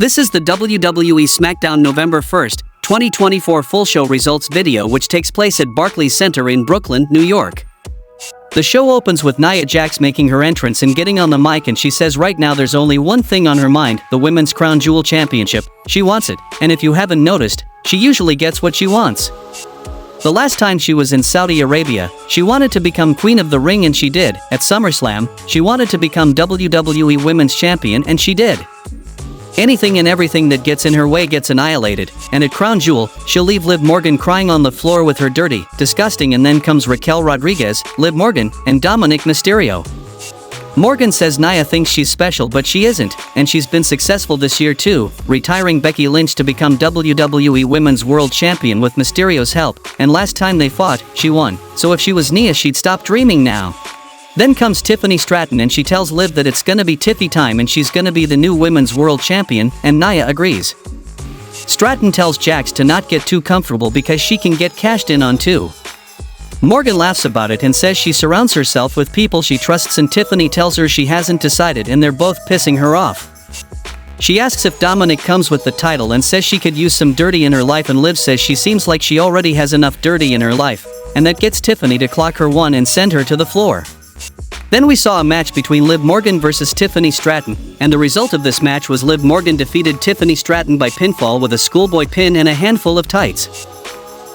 This is the WWE Smackdown November 1st, 2024 full show results video which takes place at Barclays Center in Brooklyn, New York. The show opens with Nia Jax making her entrance and getting on the mic, and she says right now there's only one thing on her mind, the Women's Crown Jewel Championship. She wants it, and if you haven't noticed, she usually gets what she wants. The last time she was in Saudi Arabia, she wanted to become Queen of the Ring and she did. At SummerSlam, she wanted to become WWE Women's Champion and she did. Anything and everything that gets in her way gets annihilated, and at Crown Jewel, she'll leave Liv Morgan crying on the floor with her dirty, disgusting, and then comes Raquel Rodriguez, Liv Morgan, and Dominic Mysterio. Morgan says Nia thinks she's special but she isn't, and she's been successful this year too, retiring Becky Lynch to become WWE Women's World Champion with Mysterio's help, and last time they fought, she won, so if she was Nia she'd stop dreaming now. Then comes Tiffany Stratton and she tells Liv that it's gonna be Tiffy time and she's gonna be the new Women's World Champion, and Nia agrees. Stratton tells Jax to not get too comfortable because she can get cashed in on too. Morgan laughs about it and says she surrounds herself with people she trusts, and Tiffany tells her she hasn't decided and they're both pissing her off. She asks if Dominic comes with the title and says she could use some dirty in her life, and Liv says she seems like she already has enough dirty in her life, and that gets Tiffany to clock her one and send her to the floor. Then we saw a match between Liv Morgan versus Tiffany Stratton, and the result of this match was Liv Morgan defeated Tiffany Stratton by pinfall with a schoolboy pin and a handful of tights.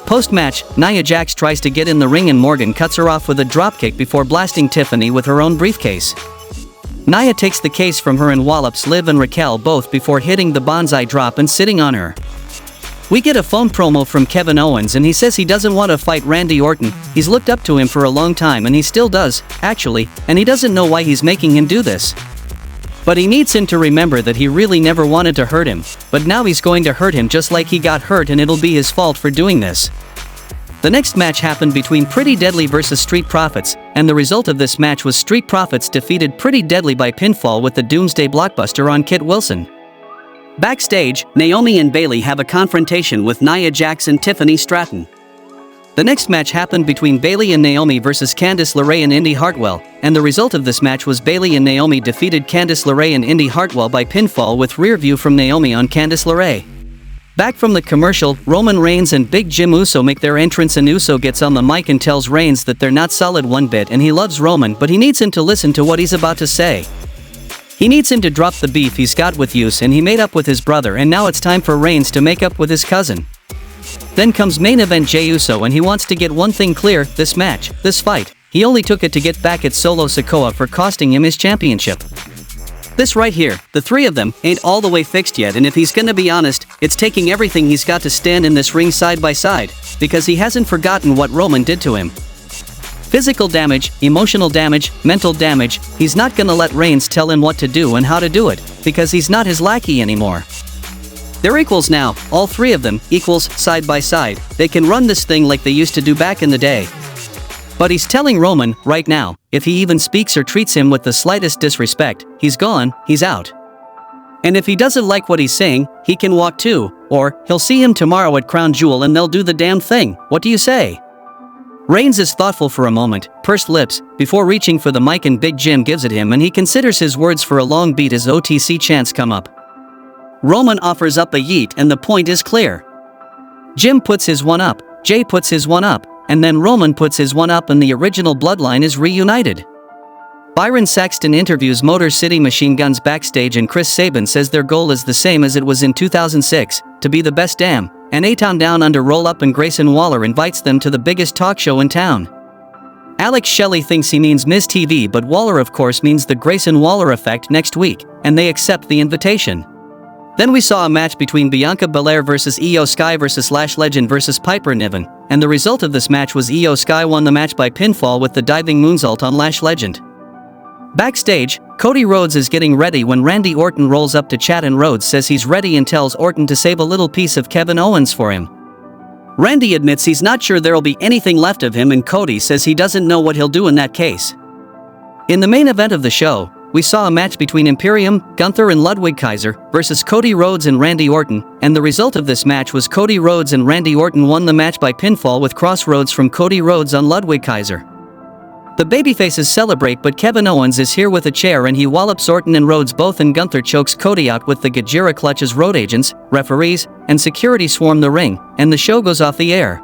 Post-match, Nia Jax tries to get in the ring and Morgan cuts her off with a dropkick before blasting Tiffany with her own briefcase. Nia takes the case from her and wallops Liv and Raquel both before hitting the bonsai drop and sitting on her. We get a phone promo from Kevin Owens and he says he doesn't want to fight Randy Orton. He's looked up to him for a long time and he still does, actually, and he doesn't know why he's making him do this. But he needs him to remember that he really never wanted to hurt him, but now he's going to hurt him just like he got hurt, and it'll be his fault for doing this. The next match happened between Pretty Deadly versus Street Profits, and the result of this match was Street Profits defeated Pretty Deadly by pinfall with the Doomsday Blockbuster on Kit Wilson. Backstage, Naomi and Bayley have a confrontation with Nia Jax and Tiffany Stratton. The next match happened between Bayley and Naomi versus Candice LeRae and Indy Hartwell, and the result of this match was Bayley and Naomi defeated Candice LeRae and Indy Hartwell by pinfall with rear view from Naomi on Candice LeRae. Back from the commercial, Roman Reigns and Big Jim Uso make their entrance, and Uso gets on the mic and tells Reigns that they're not solid one bit and he loves Roman, but he needs him to listen to what he's about to say. He needs him to drop the beef he's got with Uso, and he made up with his brother, and now it's time for Reigns to make up with his cousin. Then comes main event Jey Uso, and he wants to get one thing clear: this match, this fight, he only took it to get back at Solo Sikoa for costing him his championship. This right here, the three of them, ain't all the way fixed yet, and if he's gonna be honest, it's taking everything he's got to stand in this ring side by side, because he hasn't forgotten what Roman did to him. Physical damage, emotional damage, mental damage, he's not gonna let Reigns tell him what to do and how to do it, because he's not his lackey anymore. They're equals now, all three of them, equals, side by side. They can run this thing like they used to do back in the day. But he's telling Roman, right now, if he even speaks or treats him with the slightest disrespect, he's gone, he's out. And if he doesn't like what he's saying, he can walk too, or he'll see him tomorrow at Crown Jewel and they'll do the damn thing. What do you say? Reigns is thoughtful for a moment, pursed lips, before reaching for the mic, and Big Jim gives it him and he considers his words for a long beat as OTC chants come up. Roman offers up a yeet and the point is clear. Jim puts his one up, Jay puts his one up, and then Roman puts his one up and the original Bloodline is reunited. Byron Saxton interviews Motor City Machine Guns backstage, and Chris Sabin says their goal is the same as it was in 2006, to be the best damn, and A-Town Down Under roll-up, and Grayson Waller invites them to the biggest talk show in town. Alex Shelley thinks he means Miz TV, but Waller of course means the Grayson Waller effect next week, and they accept the invitation. Then we saw a match between Bianca Belair versus Io Sky versus Lash Legend versus Piper Niven, and the result of this match was Io Sky won the match by pinfall with the diving moonsault on Lash Legend. Backstage, Cody Rhodes is getting ready when Randy Orton rolls up to chat, and Rhodes says he's ready and tells Orton to save a little piece of Kevin Owens for him. Randy admits he's not sure there'll be anything left of him, and Cody says he doesn't know what he'll do in that case. In the main event of the show, we saw a match between Imperium, Gunther and Ludwig Kaiser versus Cody Rhodes and Randy Orton, and the result of this match was Cody Rhodes and Randy Orton won the match by pinfall with crossroads from Cody Rhodes on Ludwig Kaiser. The babyfaces celebrate, but Kevin Owens is here with a chair and he wallops Orton and Rhodes both, and Gunther chokes Cody out with the Gajira clutches. Road agents, referees, and security swarm the ring, and the show goes off the air.